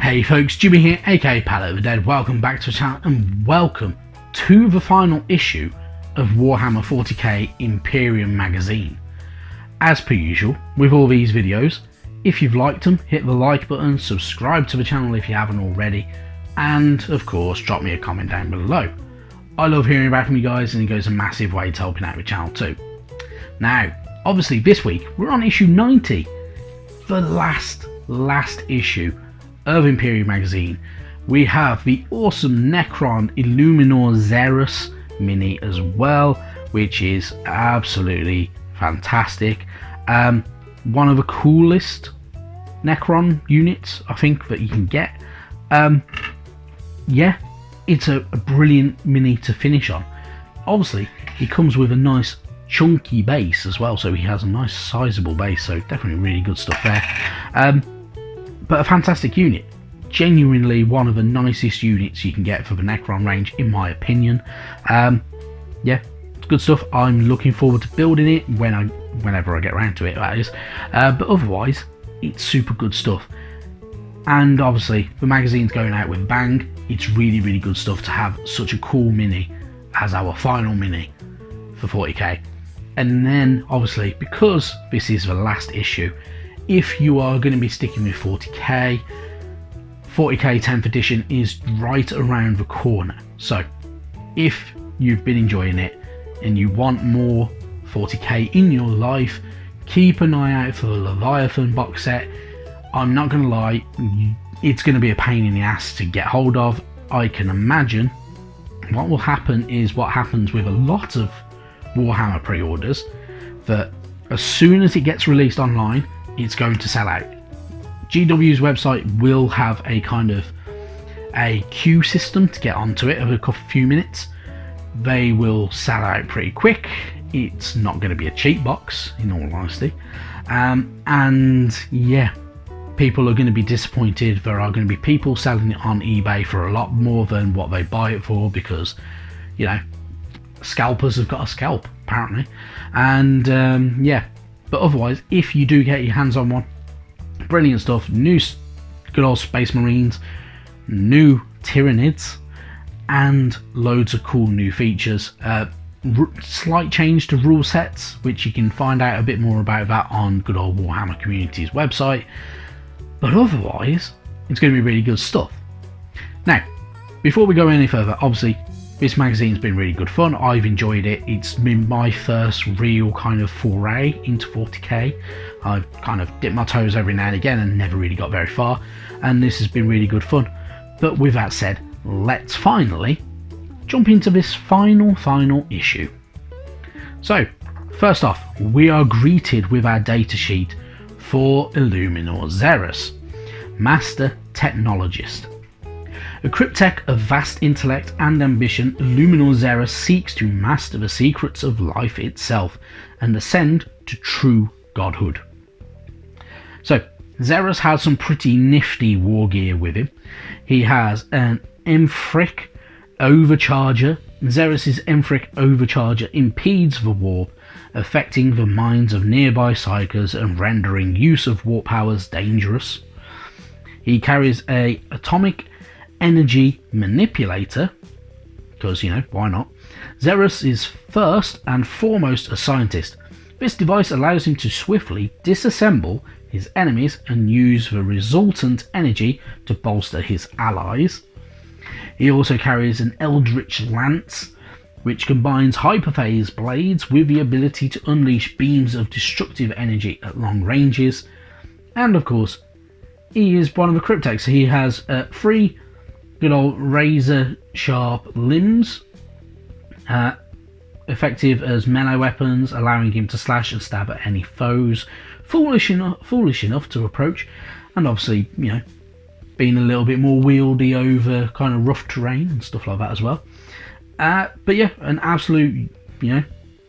Hey folks, Jimmy here, aka Palo the Dead. Welcome back to the channel and welcome to the final issue of Warhammer 40k Imperium magazine. As per usual, with all these videos, if you've liked them, hit the like button, subscribe to the channel if you haven't already, and of course drop me a comment down below. I love hearing back from you guys and it goes a massive way to helping out the channel too. Now, obviously this week we're on issue 90, the last issue of Imperium magazine. We have the awesome Necron Illuminor Xeris mini as well, which is absolutely fantastic. One of the coolest Necron units I think that you can get. Yeah, it's a brilliant mini to finish on. Obviously he comes with a nice chunky base as well, so he has a nice sizable base, so definitely really good stuff there. But a fantastic unit, genuinely one of the nicest units you can get for the Necron range in my opinion. Yeah, good stuff. I'm looking forward to building it whenever I get around to it, that is. But otherwise it's super good stuff, and obviously the magazine's going out with a bang. It's really good stuff to have such a cool mini as our final mini for 40k. And then obviously, because this is the last issue, if you are going to be sticking with 40k 10th edition is right around the corner. So if you've been enjoying it and you want more 40k in your life, keep an eye out for the Leviathan box set. I'm not going to lie, it's going to be a pain in the ass to get hold of. I can imagine what will happen is what happens with a lot of Warhammer pre-orders, that as soon as it gets released online, it's going to sell out. GW's website will have a kind of a queue system to get onto it over a few minutes. They will sell out pretty quick. It's not going to be a cheap box, in all honesty. And yeah, people are going to be disappointed. There are going to be people selling it on eBay for a lot more than what they buy it for, because, you know, scalpers have got a scalp apparently. And yeah, but otherwise, if you do get your hands on one, brilliant stuff. New good old Space Marines, new Tyranids, and loads of cool new features. Slight change to rule sets, which you can find out a bit more about that on good old Warhammer Community's website. But otherwise, it's going to be really good stuff. Now, before we go any further, obviously this magazine's been really good fun. I've enjoyed it. It's been my first real kind of foray into 40k. I've kind of dipped my toes every now and again and never really got very far, and this has been really good fun. But with that said, let's finally jump into this final issue. So first off, we are greeted with our datasheet for Illuminor Xeris, Master Technologist. A cryptech of vast intellect and ambition, Illuminor Xeris seeks to master the secrets of life itself and ascend to true godhood. So Xeris has some pretty nifty war gear with him. He has an Emphric Overcharger. Xeris' Emphric Overcharger impedes the warp, affecting the minds of nearby psykers and rendering use of warp powers dangerous. He carries a atomic energy manipulator, because, you know, why not? Xeris is first and foremost a scientist. This device allows him to swiftly disassemble his enemies and use the resultant energy to bolster his allies. He also carries an Eldritch Lance, which combines hyperphase blades with the ability to unleash beams of destructive energy at long ranges. And of course, he is one of the cryptechs. He has 3 good old razor sharp limbs, effective as melee weapons, allowing him to slash and stab at any foes foolish enough to approach, and obviously, you know, being a little bit more wieldy over kind of rough terrain and stuff like that as well. But yeah, an absolute, you know,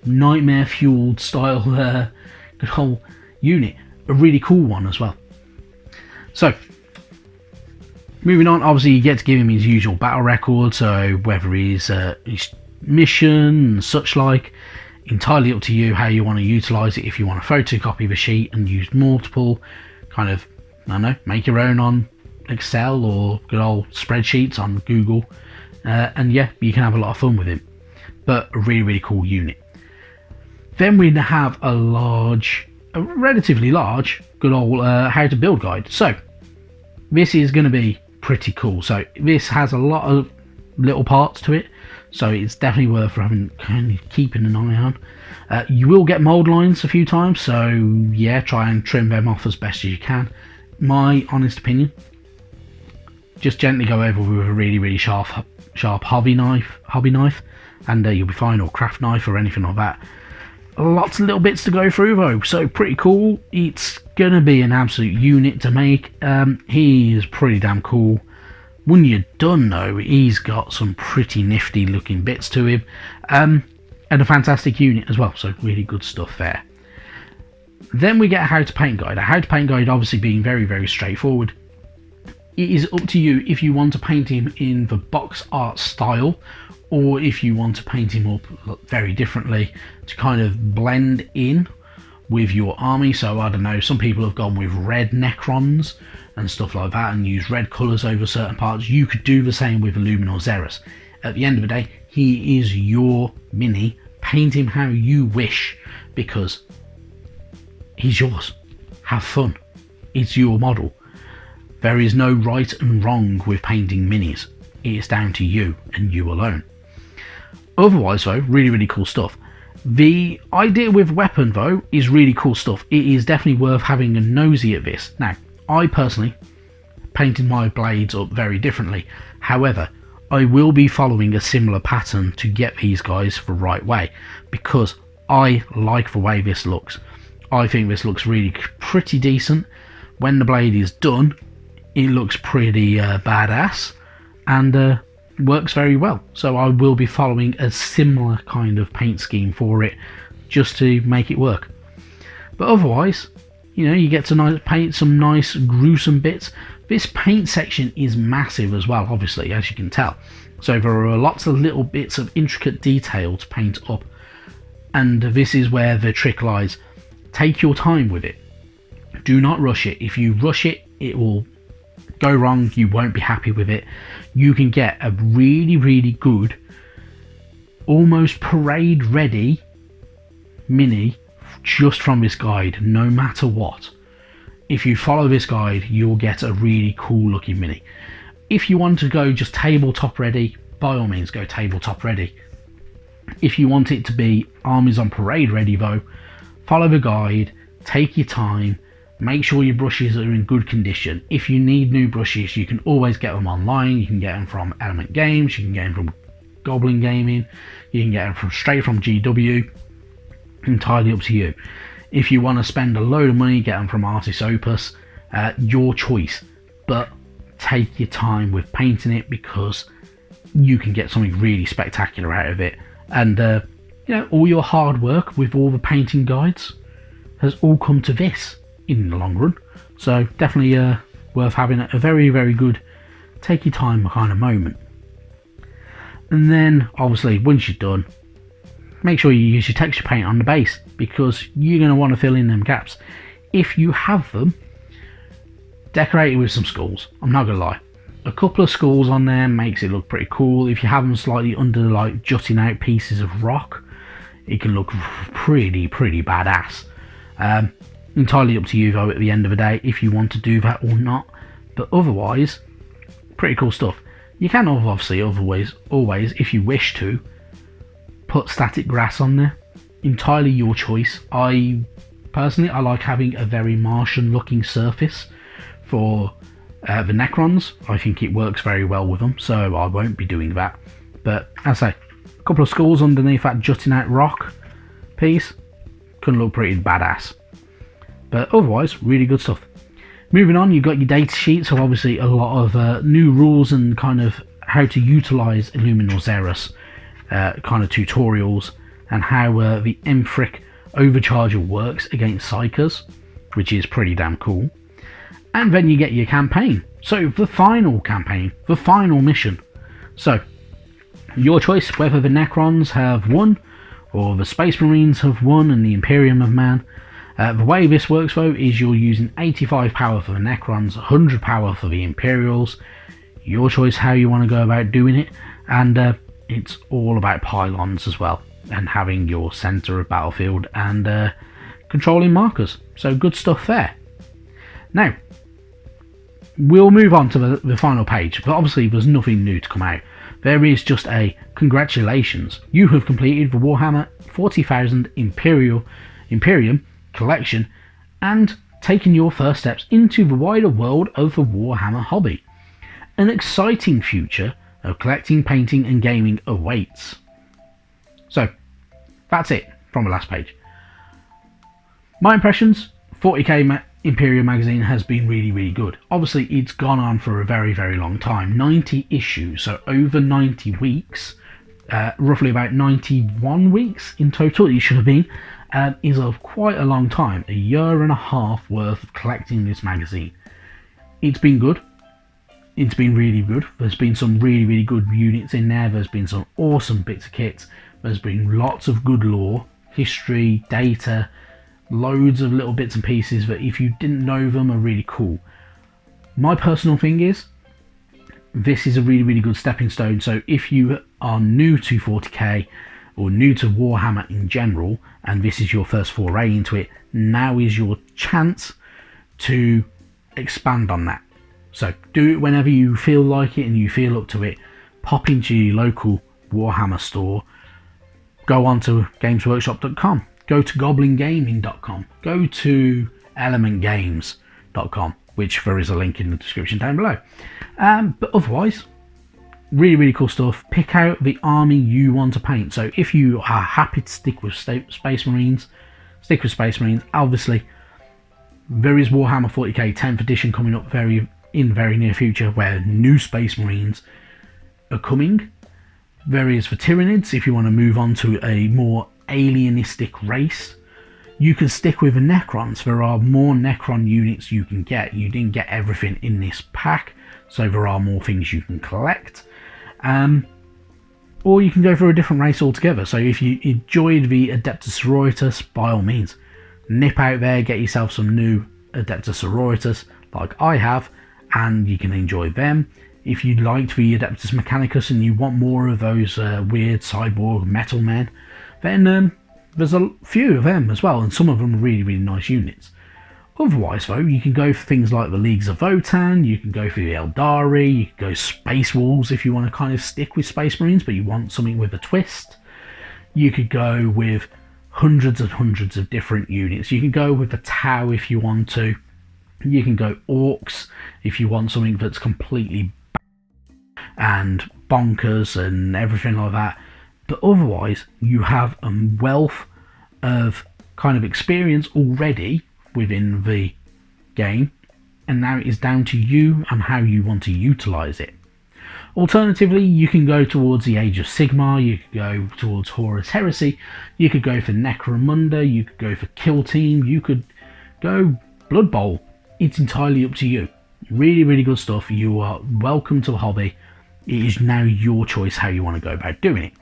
nightmare fueled style good whole unit, a really cool one as well. So moving on, obviously you get to give him his usual battle record, so whether he's his mission and such like, entirely up to you how you want to utilise it. If you want to photocopy the sheet and use multiple, kind of, I don't know, make your own on Excel or good old spreadsheets on Google, and yeah, you can have a lot of fun with him. But a really cool unit. Then we have a relatively large, good old how to build guide. So this is going to be pretty cool. So this has a lot of little parts to it, so it's definitely worth keeping an eye on. You will get mold lines a few times, so yeah, try and trim them off as best as you can. My honest opinion, just gently go over with a really sharp hobby knife, and you'll be fine, or craft knife or anything like that. Lots of little bits to go through though, so pretty cool. It's gonna be an absolute unit to make. He is pretty damn cool. When you're done though, he's got some pretty nifty looking bits to him, and a fantastic unit as well, so really good stuff there. Then we get a how to paint guide. A how to paint guide obviously being very straightforward. It is up to you if you want to paint him in the box art style, or if you want to paint him up very differently to kind of blend in with your army. So I don't know, some people have gone with red Necrons and stuff like that and use red colours over certain parts. You could do the same with Illuminor Xeris. At the end of the day, he is your mini. Paint him how you wish, because he's yours. Have fun. It's your model. There is no right and wrong with painting minis. It is down to you and you alone. Otherwise though, really cool stuff. The idea with weapon though is really cool stuff. It is definitely worth having a nosy at this. Now, I personally painted my blades up very differently. However, I will be following a similar pattern to get these guys the right way, because I like the way this looks. I think this looks really pretty decent. When the blade is done, it looks pretty badass, and works very well. So I will be following a similar kind of paint scheme for it, just to make it work. But otherwise, you know, you get to paint some nice gruesome bits. This paint section is massive as well, obviously, as you can tell. So there are lots of little bits of intricate detail to paint up, and this is where the trick lies. Take your time with it. Do not rush it. If you rush it, it will go wrong. You won't be happy with it. You can get a really good, almost parade ready mini just from this guide, no matter what. If you follow this guide, you'll get a really cool looking mini. If you want to go just tabletop ready, by all means go tabletop ready. If you want it to be armies on parade ready though, follow the guide, take your time, make sure your brushes are in good condition. If you need new brushes, you can always get them online. You can get them from Element Games, you can get them from Goblin Gaming, you can get them straight from GW, entirely up to you. If you want to spend a load of money, get them from Artis Opus, your choice. But take your time with painting it, because you can get something really spectacular out of it. And you know, all your hard work with all the painting guides has all come to this in the long run. So definitely worth having a very good take your time kind of moment. And then obviously once you're done, make sure you use your texture paint on the base, because you're going to want to fill in them gaps. If you have them, decorate it with some skulls. I'm not going to lie, a couple of skulls on there makes it look pretty cool. If you have them slightly under like jutting out pieces of rock, it can look pretty badass. Entirely up to you though at the end of the day, if you want to do that or not. But otherwise, pretty cool stuff. You can obviously always, if you wish to, put static grass on there. Entirely your choice. I personally like having a very Martian looking surface for the Necrons. I think it works very well with them, so I won't be doing that. But as I say, a couple of skulls underneath that jutting out rock piece can look pretty badass. But otherwise, really good stuff. Moving on, you've got your data sheet, so obviously a lot of new rules and kind of how to utilise Illuminor Xeris kind of tutorials, and how the Emphric Overcharger works against Psychers, which is pretty damn cool. And then you get your campaign. So the final campaign, the final mission. So your choice whether the Necrons have won or the Space Marines have won and the Imperium of Man. The way this works though is you're using 85 power for the Necrons, 100 power for the Imperials. Your choice how you want to go about doing it, and it's all about pylons as well, and having your centre of battlefield and controlling markers. So good stuff there. Now, we'll move on to the final page, but obviously there's nothing new to come out. There is just a congratulations, you have completed the Warhammer 40,000 Imperium collection and taken your first steps into the wider world of the Warhammer hobby. An exciting future of collecting, painting and gaming awaits. So, that's it from the last page. My impressions, 40k Imperium magazine has been really good. Obviously it's gone on for a very long time, 90 issues, so over 90 weeks, roughly about 91 weeks in total it should have been, is of quite a long time, a year and a half worth of collecting this magazine. It's been good, it's been really good. There's been some really good units in there, there's been some awesome bits of kits, there's been lots of good lore, history, data, loads of little bits and pieces that if you didn't know them are really cool. My personal thing is, this is a really good stepping stone, so if you are new to 40k or new to Warhammer in general and this is your first foray into it, now is your chance to expand on that. So do it whenever you feel like it and you feel up to it. Pop into your local Warhammer store, go on to gamesworkshop.com, go to goblingaming.com, go to elementgames.com, which there is a link in the description down below. But otherwise, really cool stuff. Pick out the army you want to paint. So if you are happy to stick with Space Marines, stick with Space Marines. Obviously, there is Warhammer 40k 10th edition coming up in very near future where new Space Marines are coming. There is the Tyranids if you want to move on to a more alienistic race. You can stick with the Necrons. There are more Necron units you can get. You didn't get everything in this pack, so there are more things you can collect. Or you can go for a different race altogether. So if you enjoyed the Adeptus Sororitas, by all means, nip out there, get yourself some new Adeptus Sororitas like I have, and you can enjoy them. If you liked the Adeptus Mechanicus and you want more of those weird cyborg metal men, then there's a few of them as well, and some of them are really nice units. Otherwise though, you can go for things like the Leagues of Votan, you can go for the Eldari, you can go Space Wolves if you want to kind of stick with Space Marines but you want something with a twist. You could go with hundreds and hundreds of different units. You can go with the Tau if you want to. You can go Orcs if you want something that's completely and bonkers and everything like that. But otherwise, you have a wealth of kind of experience already within the game, and now it is down to you and how you want to utilize it. Alternatively, you can go towards the Age of Sigmar, you could go towards Horus Heresy, you could go for Necromunda, you could go for Kill Team, you could go Blood Bowl. It's entirely up to you. Really good stuff. You are welcome to the hobby. It is now your choice how you want to go about doing it.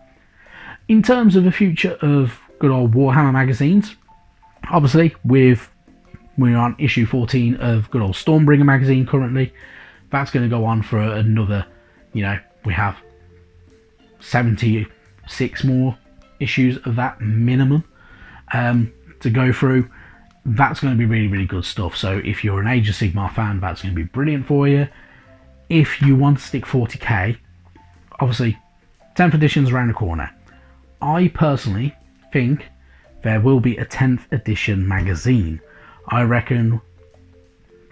In terms of the future of good old Warhammer magazines, obviously we're on issue 14 of good old Stormbringer magazine currently. That's going to go on for another, we have 76 more issues of that minimum to go through. That's going to be really good stuff. So if you're an Age of Sigmar fan, that's going to be brilliant for you. If you want to stick 40k, obviously 10th edition's around the corner. I personally think there will be a 10th edition magazine. I reckon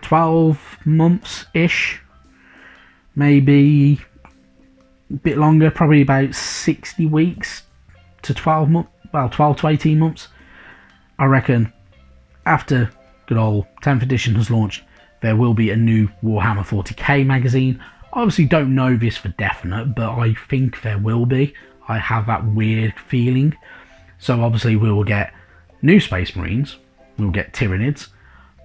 12 months-ish, maybe a bit longer, probably about 60 weeks to 12 months, well, 12 to 18 months. I reckon after good old 10th edition has launched, there will be a new Warhammer 40k magazine. I obviously don't know this for definite, but I think there will be. I have that weird feeling. So obviously we will get new Space Marines, we'll get Tyranids.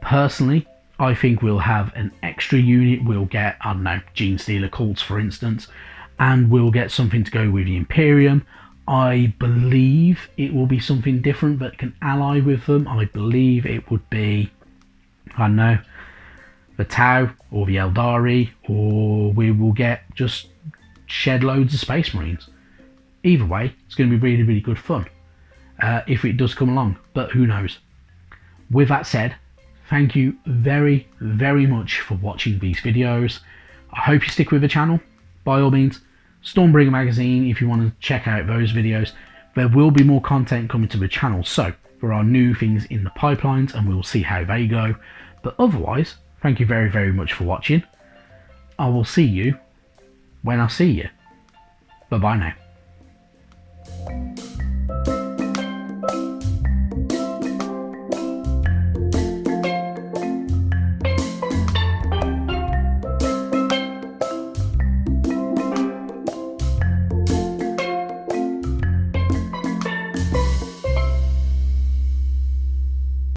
Personally, I think we'll have an extra unit. We'll get, I don't know, Gene Stealer cults for instance, and we'll get something to go with the Imperium. I believe it will be something different that can ally with them. I believe it would be, I don't know, the Tau or the Eldari, or we will get just shed loads of Space Marines. Either way, it's going to be really, really good fun if it does come along, but who knows. With that said, thank you very, very much for watching these videos. I hope you stick with the channel. By all means, Stormbringer magazine if you want to check out those videos. There will be more content coming to the channel, so there are new things in the pipelines and we'll see how they go. But otherwise, thank you very, very much for watching. I will see you when I see you. Bye bye now.